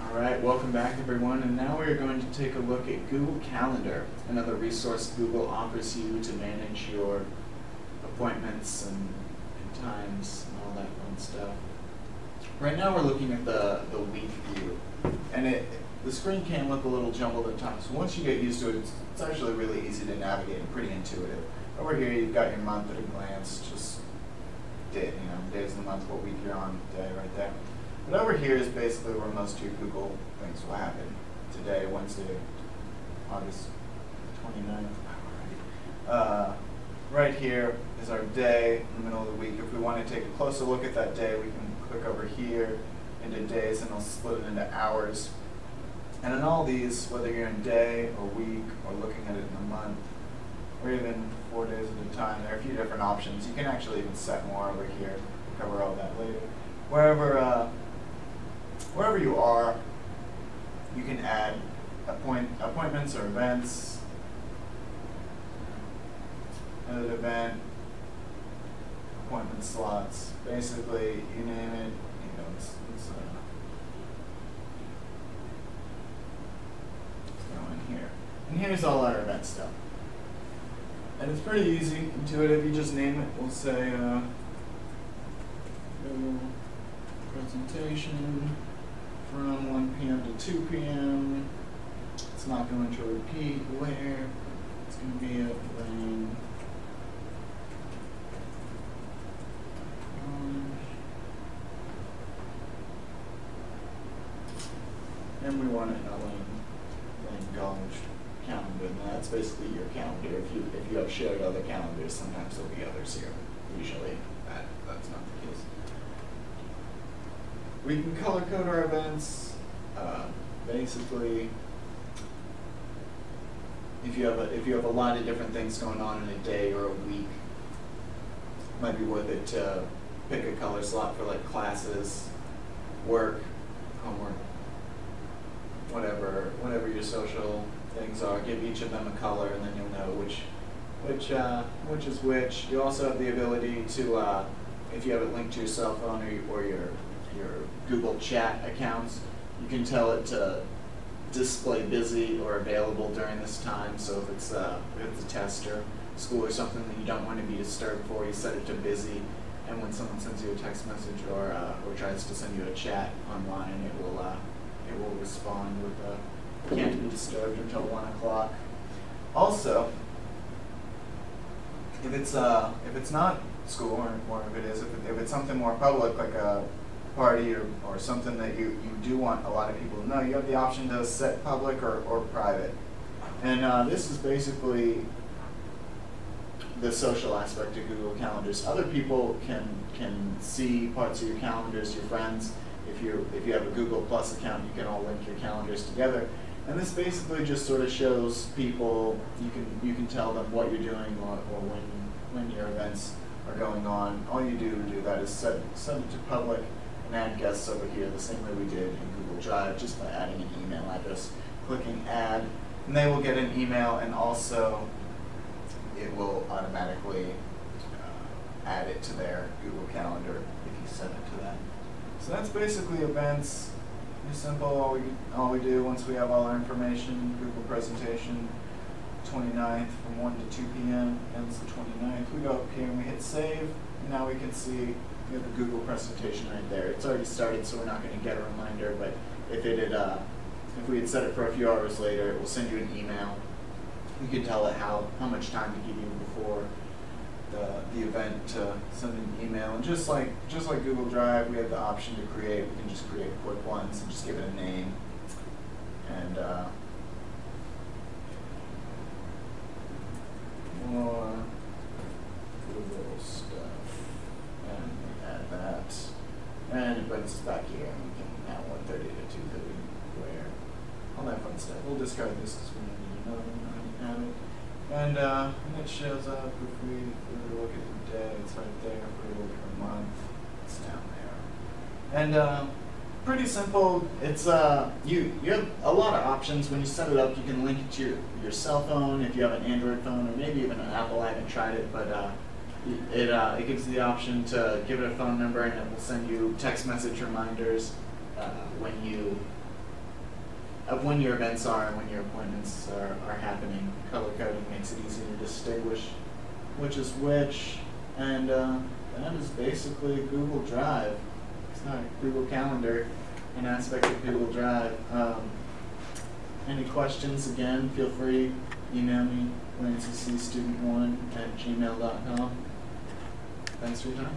Alright, welcome back everyone, and now we're going to take a look at Google Calendar, another resource Google offers you to manage your appointments and times and all that fun stuff. Right now we're looking at the week view, and the screen can look a little jumbled at times. So once you get used to it, it's actually really easy to navigate and pretty intuitive. Over here you've got your month at a glance, just days of the month, what week you're on, day right there. But over here is basically where most of your Google things will happen. Today, Wednesday, August 29th. Right here is our day in the middle of the week. If we want to take a closer look at that day, we can click over here into days, and it'll split it into hours. And in all these, whether you're in day or week or looking at it in a month, or even 4 days at a time, there are a few different options. You can actually even set more over here. We'll cover all that later. Wherever you are, you can add appointments or events, edit event, appointment slots. Basically, you name it. Let's go in here. And here's all our event stuff. And it's pretty easy, intuitive. You just name it. We'll say presentation from 1 p.m. to 2 p.m. It's not going to repeat where. It's going to be at Lane. And we want it in a Lane College calendar, and that's basically your calendar. If you have shared other calendars, sometimes there'll be others here. Usually that's not the case. We can color code our events. Basically, if you have a lot of different things going on in a day or a week, it might be worth it to pick a color slot for like classes, work, homework, whatever your social things are. Give each of them a color, and then you'll know which is which. You also have the ability to, if you have it linked to your cell phone or your Google Chat accounts, you can tell it to display busy or available during this time. So if it's a test or school or something that you don't want to be disturbed for, you set it to busy, and when someone sends you a text message or tries to send you a chat online, it will respond with can't be disturbed until 1 o'clock. Also, if it's not school, or if it is, if it's something more public, like a party or something that you do want a lot of people to know, you have the option to set public or private. And this is basically the social aspect of Google Calendars. Other people can see parts of your calendars, your friends. If you have a Google Plus account, you can all link your calendars together. And this basically just sort of shows people, you can tell them what you're doing or when your events are going on. All you do to do that is set it to public and add guests over here the same way we did in Google Drive, just by adding an email address, clicking add, and they will get an email, and also it will automatically add it to their Google Calendar if you set it to that. So that's basically events. Pretty simple. All we do once we have all our information, Google presentation, 29th from 1 to 2 p.m. ends the 29th. We go up here and we hit save, and now we can see we have the Google presentation right there. It's already started, so we're not going to get a reminder, but if if we had set it for a few hours later, it will send you an email. You can tell it how much time to give you before the event to send an email. And just like Google Drive, we have the option to create. We can just create quick ones and just give it a name. And more Google stuff. And we add that. And it brings us back here. And we can now 1:30 to 2:30 where all that fun stuff. We'll discard this because we don't need to know how to add it. And it shows up if we look at the day, it's right there. If we look at the month, it's down there. And pretty simple. It's you have a lot of options when you set it up. You can link it to your cell phone if you have an Android phone, or maybe even an Apple. I haven't tried it, but it gives you the option to give it a phone number, and it will send you text message reminders. when your events are and when your appointments are happening. Color coding makes it easy to distinguish which is which, and that is basically Google Drive. It's not Google Calendar, an aspect of Google Drive. Any questions, again, feel free, email me, lanceycstudent1@gmail.com. Thanks for your time.